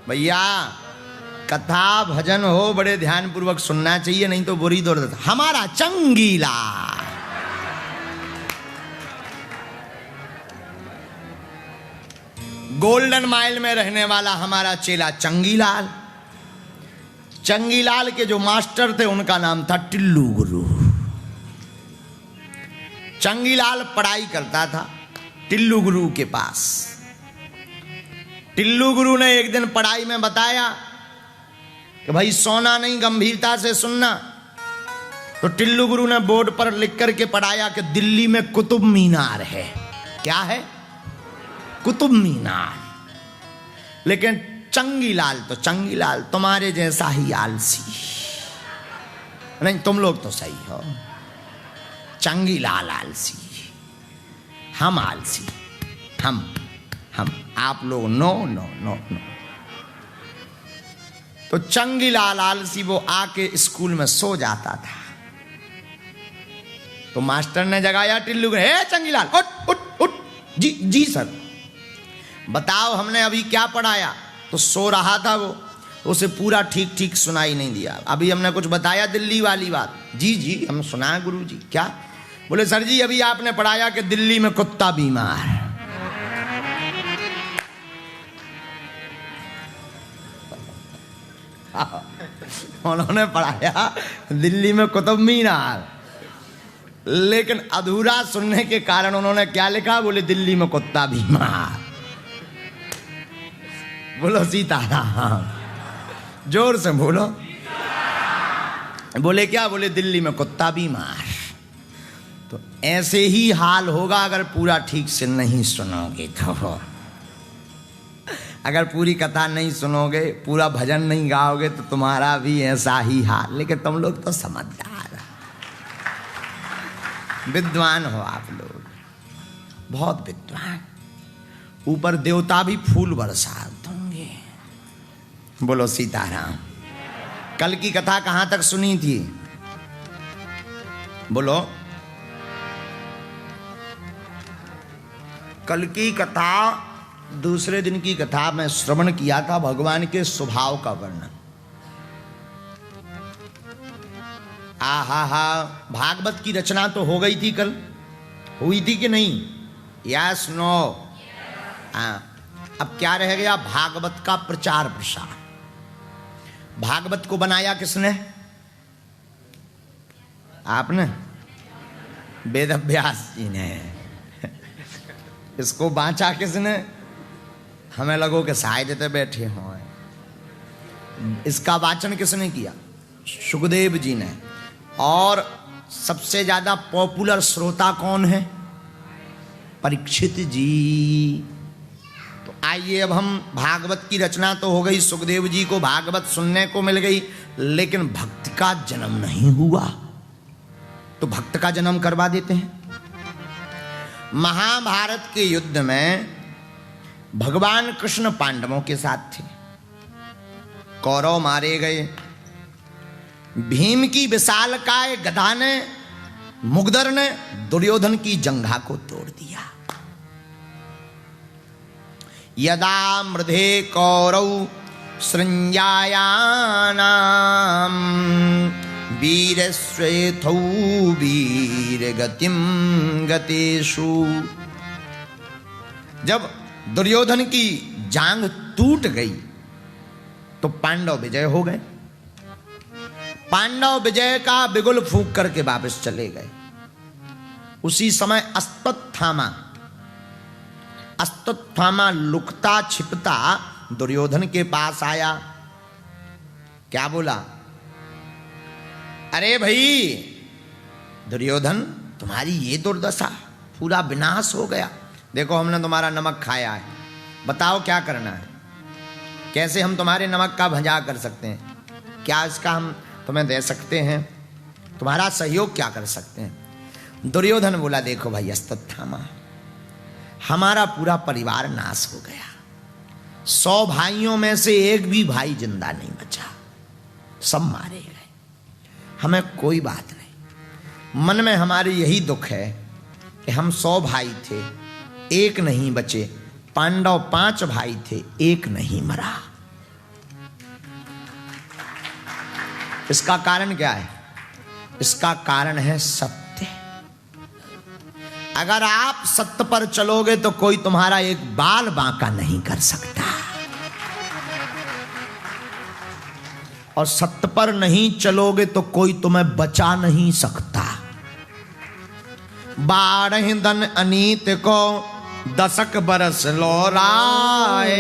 भैया कथा भजन हो बड़े ध्यान पूर्वक सुनना चाहिए, नहीं तो बुरी दुर्दशा। हमारा चंगीला गोल्डन माइल में रहने वाला हमारा चेला चंगीलाल। चंगीलाल के जो मास्टर थे उनका नाम था टिल्लू गुरु। चंगीलाल पढ़ाई करता था टिल्लू गुरु के पास। टिल्लू गुरु ने एक दिन पढ़ाई में बताया कि भाई सोना नहीं, गंभीरता से सुनना। तो टिल्लू गुरु ने बोर्ड पर लिख करके पढ़ाया कि दिल्ली में कुतुब मीनार है। क्या है? कुतुब मीनार। लेकिन चंगीलाल तो चंगीलाल तुम्हारे जैसा ही आलसी नहीं, तुम लोग तो सही हो। चंगीलाल आलसी, हम आलसी, हम आप लोग नो नो नो नो। तो चंगीलाल आलसी वो आके स्कूल में सो जाता था। तो मास्टर ने जगाया टिल्लू को, हे चंगीलाल उठ उठ उठ। जी जी सर। बताओ हमने अभी क्या पढ़ाया? तो सो रहा था वो, उसे पूरा ठीक ठीक सुनाई नहीं दिया। अभी हमने कुछ बताया दिल्ली वाली बात। जी जी हम सुना गुरु जी। क्या? बोले सर जी अभी आपने पढ़ाया कि दिल्ली में कुत्ता बीमार। उन्होंने पढ़ाया दिल्ली में कुतुब मीनार, लेकिन अधूरा सुनने के कारण उन्होंने क्या लिखा? बोले दिल्ली में कुत्ता बीमार। बोलो सीताराम, जोर से बोलो। बोले क्या? बोले दिल्ली में कुत्ता बीमार। तो ऐसे ही हाल होगा अगर पूरा ठीक से नहीं सुनोगे तो। अगर पूरी कथा नहीं सुनोगे, पूरा भजन नहीं गाओगे तो तुम्हारा भी ऐसा ही हाल। लेकिन तुम लोग तो समझदार, विद्वान हो आप लोग, बहुत विद्वान। ऊपर देवता भी फूल बरसा देंगे। बोलो सीताराम। कल की कथा कहां तक सुनी थी? बोलो। कल की कथा, दूसरे दिन की कथा में श्रवण किया था भगवान के स्वभाव का वर्णन। आहा, भागवत की रचना तो हो गई थी कल, हुई थी कि नहीं? Yes no? अब क्या रह गया? भागवत का प्रचार प्रसार। भागवत को बनाया किसने? आपने? वेद व्यास जी ने। इसको बांचा किसने? हमें लगो कि शायद बैठे हों। इसका वाचन किसने किया? सुखदेव जी ने। और सबसे ज्यादा पॉपुलर श्रोता कौन है? परीक्षित जी। तो आइए अब हम, भागवत की रचना तो हो गई, सुखदेव जी को भागवत सुनने को मिल गई, लेकिन भक्त का जन्म नहीं हुआ। तो भक्त का जन्म करवा देते हैं। महाभारत के युद्ध में भगवान कृष्ण पांडवों के साथ थे। कौरव मारे गए। भीम की विशालकाय गदा ने, मुगदर ने दुर्योधन की जंघा को तोड़ दिया। यदा मृधे कौरव सृंजायानाम वीरश्वेथौ वीरगतिम गतेषु। जब दुर्योधन की जांघ टूट गई तो पांडव विजय हो गए। पांडव विजय का बिगुल फूंक करके वापस चले गए। उसी समय अश्वत्थामा लुकता छिपता दुर्योधन के पास आया। क्या बोला? अरे भाई दुर्योधन, तुम्हारी ये दुर्दशा, पूरा विनाश हो गया। देखो हमने तुम्हारा नमक खाया है, बताओ क्या करना है? कैसे हम तुम्हारे नमक का भंजा कर सकते हैं? क्या इसका हम तुम्हें दे सकते हैं? तुम्हारा सहयोग क्या कर सकते हैं? दुर्योधन बोला, देखो भाई अश्वत्थामा, हमारा पूरा परिवार नाश हो गया। 100 भाइयों में से एक भी भाई जिंदा नहीं बचा, सब मारे गए। हमें कोई बात नहीं, मन में हमारे यही दुख है कि हम 100 भाई थे, एक नहीं बचे। पांडव 5 भाई थे, एक नहीं मरा। इसका कारण क्या है? इसका कारण है सत्य। अगर आप सत्य पर चलोगे तो कोई तुम्हारा एक बाल बांका नहीं कर सकता, और सत्य पर नहीं चलोगे तो कोई तुम्हें बचा नहीं सकता। 12 दिन अनीत को 10 बरस लौराए,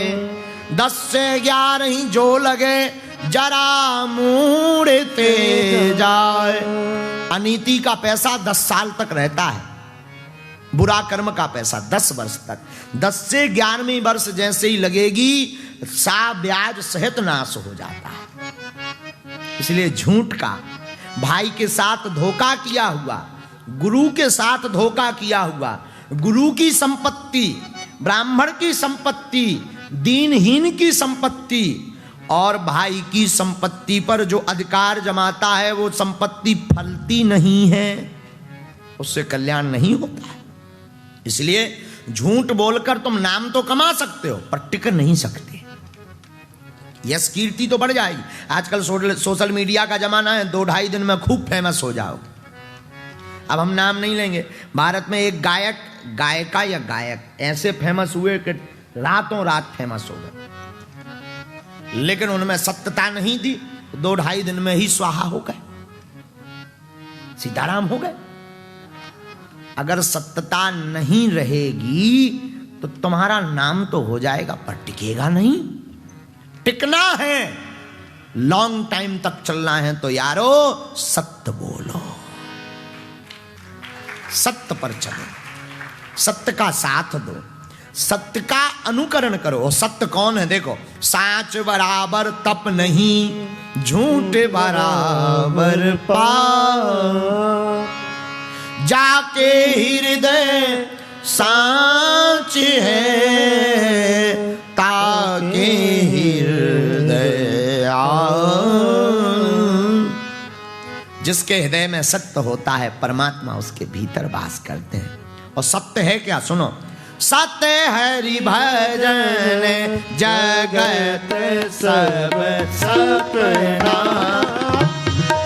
10 से 11 ही जो लगे जरा मूड़ते जाए। अनीति का पैसा 10 साल तक रहता है, बुरा कर्म का पैसा 10 वर्ष तक। 10 से 11वें वर्ष जैसे ही लगेगी सा ब्याज सहित नाश हो जाता है। इसलिए झूठ का, भाई के साथ धोखा किया हुआ, गुरु के साथ धोखा किया हुआ, गुरु की संपत्ति, ब्राह्मण की संपत्ति, दीनहीन की संपत्ति और भाई की संपत्ति पर जो अधिकार जमाता है वो संपत्ति फलती नहीं है, उससे कल्याण नहीं होता है। इसलिए झूठ बोलकर तुम नाम तो कमा सकते हो पर टिक नहीं सकते। यश कीर्ति तो बढ़ जाएगी। आजकल सोशल मीडिया का जमाना है, 2-2.5 दिन में खूब फेमस हो जाओ। अब हम नाम नहीं लेंगे। भारत में एक गायक, गायिका या गायक ऐसे फेमस हुए कि रातों रात फेमस हो गए, लेकिन उनमें सत्यता नहीं थी। 2-2.5 दिन में ही स्वाहा हो गए, सीताराम हो गए। अगर सत्यता नहीं रहेगी तो तुम्हारा नाम तो हो जाएगा पर टिकेगा नहीं। टिकना है, लॉन्ग टाइम तक चलना है तो यारो सत्य बोलो, सत्य पर चलो, सत्य का साथ दो, सत्य का अनुकरण करो। सत्य कौन है? देखो, साच बराबर तप नहीं, झूठ बराबर पाप, जाके हृदय सांच है, ताके हृदय जिसके हृदय में सत्य होता है परमात्मा उसके भीतर वास करते हैं। और सत्य है क्या? सुनो, सत्य हरि भजन जगत सब सपना,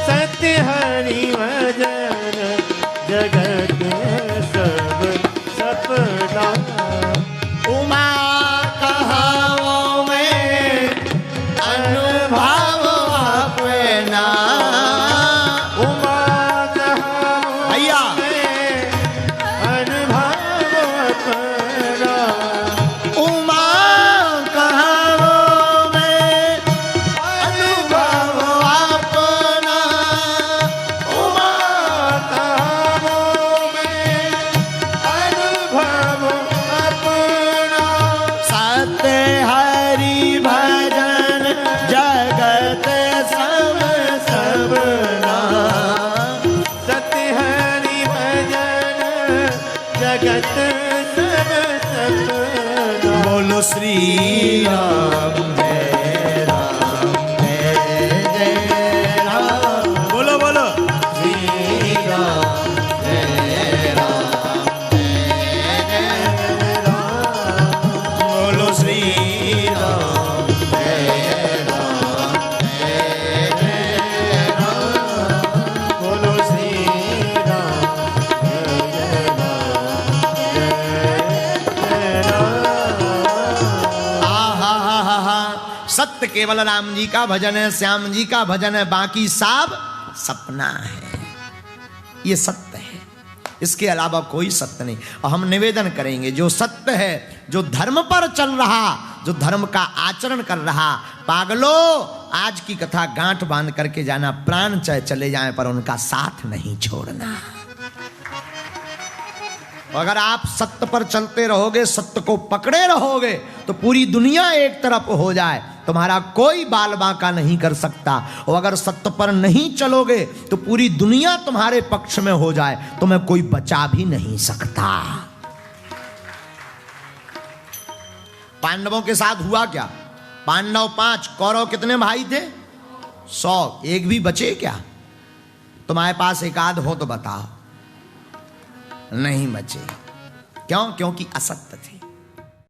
सत्य हरि भजन जगत सब सपना, उमा कहावों में अनुभव अपना, उमा कहावों भैया में अनुभव अपना, उमा कहावों में अनुभव अपना, उमा कहावों में अनुभव अपना, सत्य हरि भजन जगत सब सबना, सत्य हरि भजन जगत सब सपना। बोलो श्री राम जय राम जय जय राम, बोलो बोलो श्री राम जय राम जय जय राम, बोलो श्री राम जय राम जय जय राम, बोलो श्री राम जय सत्य केवल राम जी का भजन है, श्याम जी का भजन है, बाकी सब सपना है। ये सत्य है, इसके अलावा कोई सत्य नहीं। और हम निवेदन करेंगे, जो सत्य है, जो धर्म पर चल रहा, जो धर्म का आचरण कर रहा, पागलों आज की कथा गांठ बांध करके जाना, प्राण चाहे चले जाएं पर उनका साथ नहीं छोड़ना। अगर आप सत्य पर चलते रहोगे, सत्य को पकड़े रहोगे, तो पूरी दुनिया एक तरफ हो जाए, तुम्हारा कोई बाल बांका नहीं कर सकता। और अगर सत्य पर नहीं चलोगे तो पूरी दुनिया तुम्हारे पक्ष में हो जाए, तुम्हें कोई बचा भी नहीं सकता। पांडवों के साथ हुआ क्या? पांडव 5, कौरव कितने भाई थे? 100। एक भी बचे क्या? तुम्हारे पास एक आध हो तो बताओ। नहीं बचे। क्यों? क्योंकि असत्य थे।